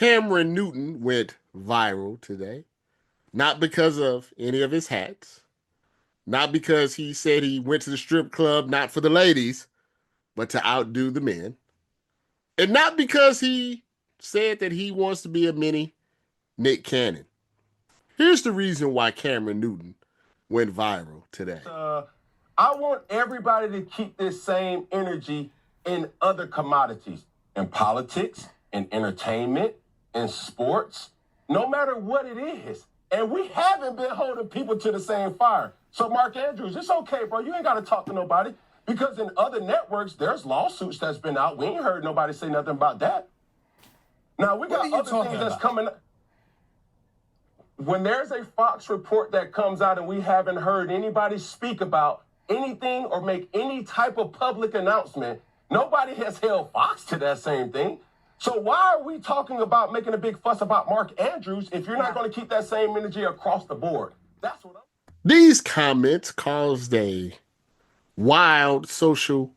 Cameron Newton went viral today, not because of any of his hats, not because he said he went to the strip club not for the ladies, but to outdo the men, and not because he said that he wants to be a mini Nick Cannon. Here's the reason why Cameron Newton went viral today. I want everybody to keep this same energy in other commodities, in politics, in entertainment, in sports, no matter what it is. And we haven't been holding people to the same fire. So, Mark Andrews, it's okay, bro. You ain't got to talk to nobody because in other networks, there's lawsuits that's been out. We ain't heard nobody say nothing about that. Now, we got other things that's coming up. When there's a Fox report that comes out and we haven't heard anybody speak about anything or make any type of public announcement, nobody has held Fox to that same thing. So why are we talking about making a big fuss about Mark Andrews if you're not going to keep that same energy across the board? That's what These comments caused a wild social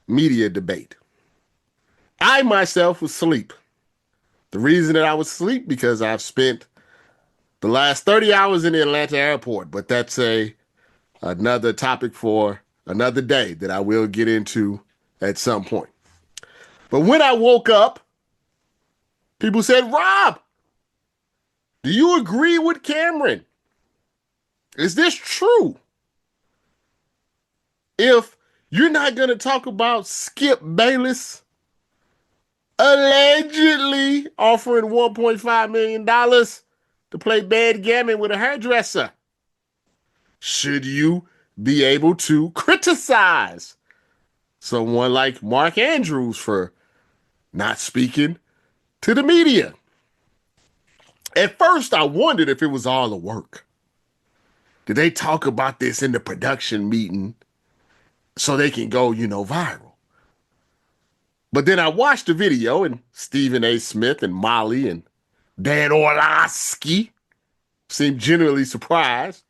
media debate. I myself was asleep. The reason that I was asleep because I've spent the last 30 hours in the Atlanta airport, but that's another topic for another day that I will get into at some point. But when I woke up, people said, Rob, do you agree with Cameron? Is this true? If you're not going to talk about Skip Bayless allegedly offering $1.5 million to play backgammon with a hairdresser, should you be able to criticize someone like Mark Andrews for not speaking to the media? At first, I wondered if it was all a work. Did they talk about this in the production meeting so they can go, viral? But then I watched the video, and Stephen A. Smith and Molly and Dan Orlovsky seemed genuinely surprised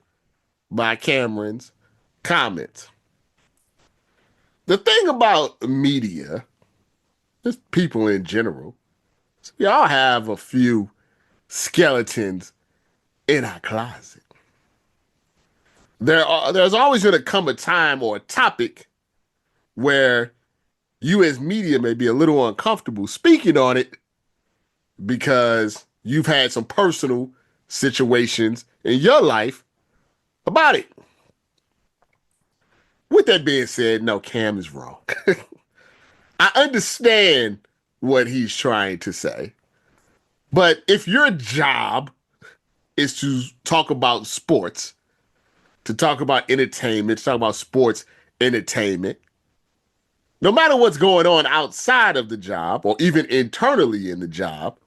by Cameron's comments. The thing about media, just people in general, we all have a few skeletons in our closet. There's always going to come a time or a topic where you as media may be a little uncomfortable speaking on it because you've had some personal situations in your life about it. With that being said, no, Cam is wrong. I understand what he's trying to say. But if your job is to talk about sports, to talk about entertainment, to talk about sports entertainment, no matter what's going on outside of the job or even internally in the job,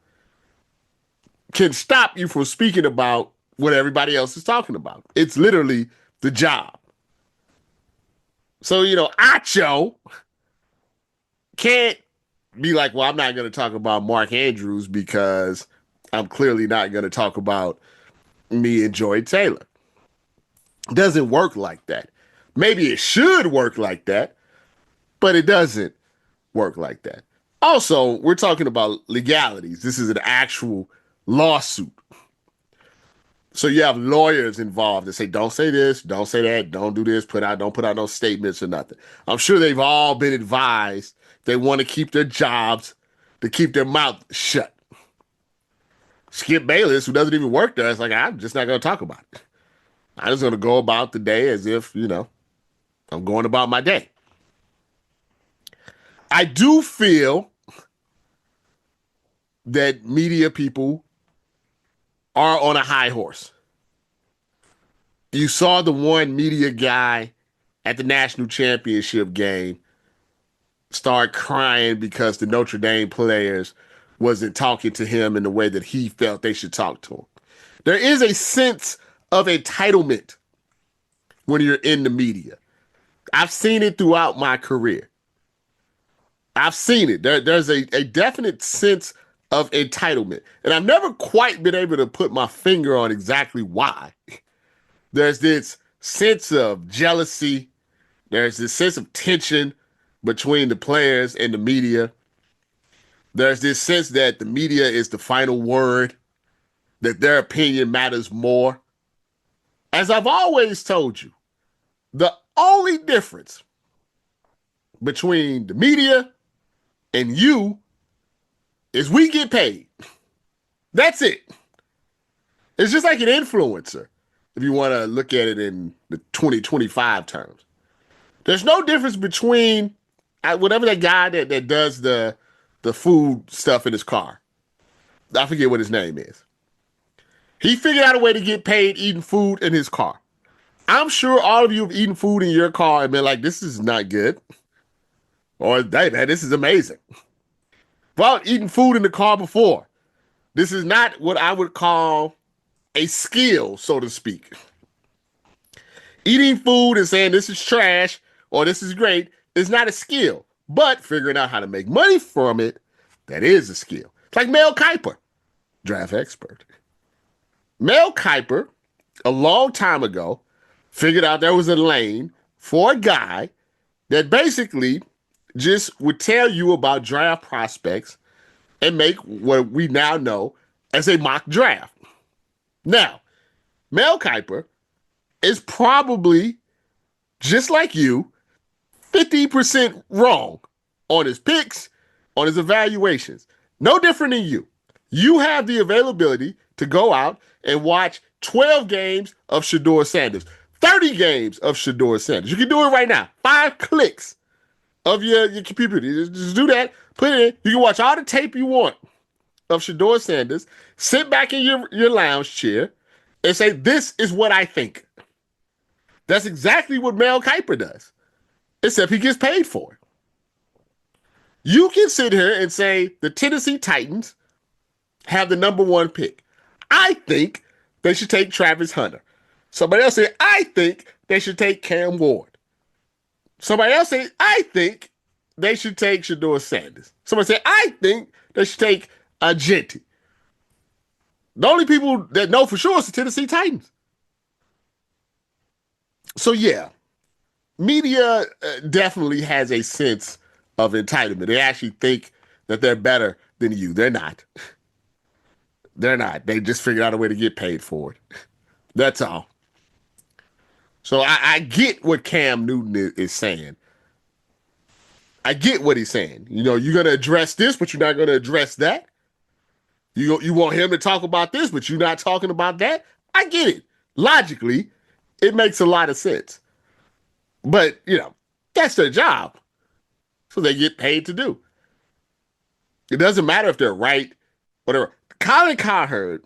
can stop you from speaking about what everybody else is talking about. It's literally the job. So, Acho can't be like, well, I'm not going to talk about Mark Andrews because I'm clearly not going to talk about me and Joy Taylor. It doesn't work like that. Maybe it should work like that, but it doesn't work like that. Also, we're talking about legalities. This is an actual lawsuit. So you have lawyers involved that say, don't say this, don't say that, don't do this, don't put out no statements or nothing. I'm sure they've all been advised they want to keep their jobs, to keep their mouth shut. Skip Bayless, who doesn't even work there, is like, I'm just not going to talk about it. I'm just going to go about the day as if, I'm going about my day. I do feel that media people are on a high horse. You saw the one media guy at the national championship game start crying because the Notre Dame players wasn't talking to him in the way that he felt they should talk to him. There is a sense of entitlement when you're in the media. I've seen it throughout my career. I've seen it. There's a definite sense of entitlement. And I've never quite been able to put my finger on exactly why. There's this sense of jealousy. There's this sense of tension between the players and the media. There's this sense that the media is the final word, that their opinion matters more. As I've always told you, the only difference between the media and you is we get paid. That's it. It's just like an influencer, if you want to look at it in the 2025 terms. There's no difference between whatever that guy that does the food stuff in his car. I forget what his name is. He figured out a way to get paid eating food in his car. I'm sure all of you have eaten food in your car and been like, this is not good. Or, hey, man, this is amazing. Well, eating food in the car before. This is not what I would call a skill, so to speak. Eating food and saying this is trash or this is great is not a skill. But figuring out how to make money from it, that is a skill. It's like Mel Kiper, draft expert. Mel Kiper, a long time ago, figured out there was a lane for a guy that basically just would tell you about draft prospects and make what we now know as a mock draft. Now, Mel Kiper is probably, just like you, 50% wrong on his picks, on his evaluations. No different than you. You have the availability to go out and watch 12 games of Shedeur Sanders, 30 games of Shedeur Sanders. You can do it right now. 5 clicks of your computer. Just do that. Put it in. You can watch all the tape you want of Shedeur Sanders. Sit back in your lounge chair and say, this is what I think. That's exactly what Mel Kiper does, except he gets paid for it. You can sit here and say the Tennessee Titans have the number 1 pick. I think they should take Travis Hunter. Somebody else said, I think they should take Cam Ward. Somebody else said, I think they should take Shedeur Sanders. Somebody said, I think they should take Agenti. The only people that know for sure is the Tennessee Titans. So yeah, media definitely has a sense of entitlement. They actually think that they're better than you. They're not. They're not. They just figured out a way to get paid for it. That's all. So I get what Cam Newton is saying. I get what he's saying. You know, you're going to address this, but you're not going to address that. You want him to talk about this, but you're not talking about that. I get it. Logically, it makes a lot of sense. But, you know, that's their job. So they get paid to do. It doesn't matter if they're right, whatever. Colin Cowherd,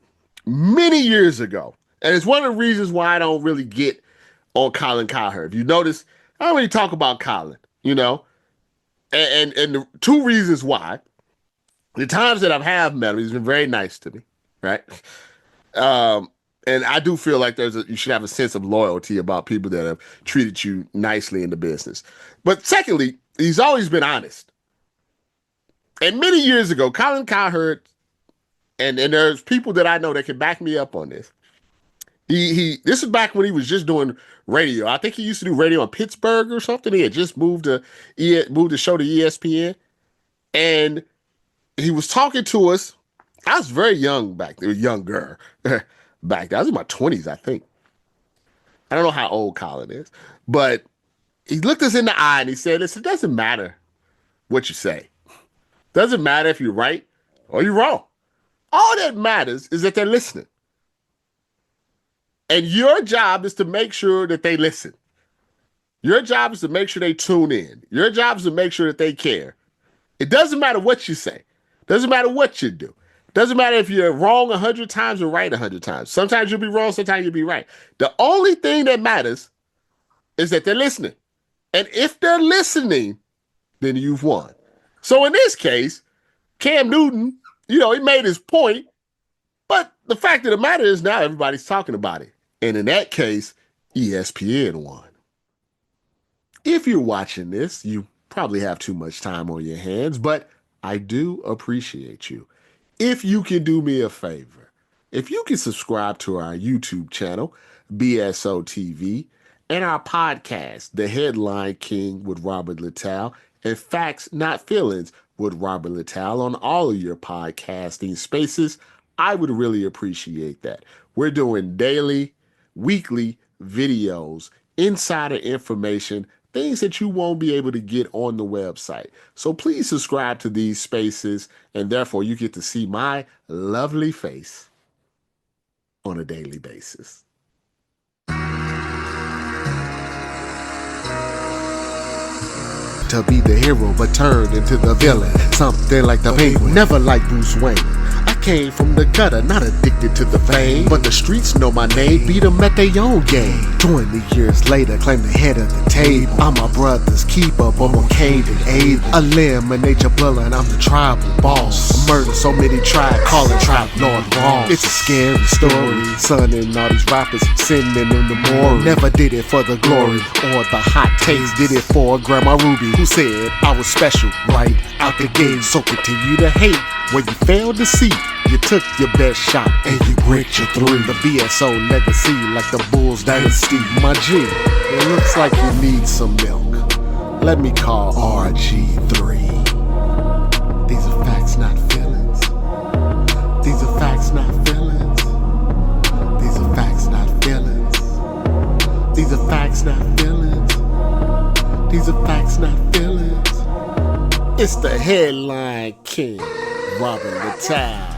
many years ago, and it's one of the reasons why I don't really get on Colin Cowherd. If you notice, I don't really talk about Colin, you know? And the 2 reasons why. The times that I've met him, he's been very nice to me, right? And I do feel like you should have a sense of loyalty about people that have treated you nicely in the business. But secondly, he's always been honest. And many years ago, Colin Cowherd, and there's people that I know that can back me up on this. This is back when he was just doing radio. I think he used to do radio in Pittsburgh or something. He had just moved the show to ESPN. And he was talking to us. I was very young back then, younger back then. I was in my 20s, I think. I don't know how old Colin is, but he looked us in the eye and he said, listen, it doesn't matter what you say. Doesn't matter if you're right or you're wrong. All that matters is that they're listening. And your job is to make sure that they listen. Your job is to make sure they tune in. Your job is to make sure that they care. It doesn't matter what you say. Doesn't matter what you do. Doesn't matter if you're wrong 100 times or right 100 times. Sometimes you'll be wrong, sometimes you'll be right. The only thing that matters is that they're listening. And if they're listening, then you've won. So in this case, Cam Newton, you know, he made his point, but the fact of the matter is now everybody's talking about it. And in that case, ESPN won. If you're watching this, you probably have too much time on your hands, but I do appreciate you. If you can do me a favor, if you can subscribe to our YouTube channel, BSO TV, and our podcast, The Headline King with Robert Littal, and Facts Not Feelings with Robert Littal on all of your podcasting spaces. I would really appreciate that. We're doing daily, weekly videos, insider information, things that you won't be able to get on the website. So please subscribe to these spaces, and therefore you get to see my lovely face on a daily basis. To be the hero but turned into the villain, something like the Penguin, never like Bruce Wayne. I came from the gutter, not addicted to the fame, but the streets know my name, beat them at their own game. 20 years later, claim the head of the table. I'm my brother's keeper, but more Cain than Abel. Eliminate your bloodline, I'm the tribal boss. Murder so many tribes, calling tribe Lord wrong. It's a scary story, son and all these rappers sending them the moral. Never did it for the glory or the hot taste, did it for Grandma Ruby, who said I was special right out the gate. So continue to hate when you failed to see. You took your best shot and you bricked your three. The BSO legacy like the Bulls dynasty. My G, it looks like you need some milk. Let me call RG3. These are facts, not feelings. These are facts, not feelings. These are facts, not feelings. These are facts, not feelings. These are facts, not feelings. It's the headline king, Robert Littal.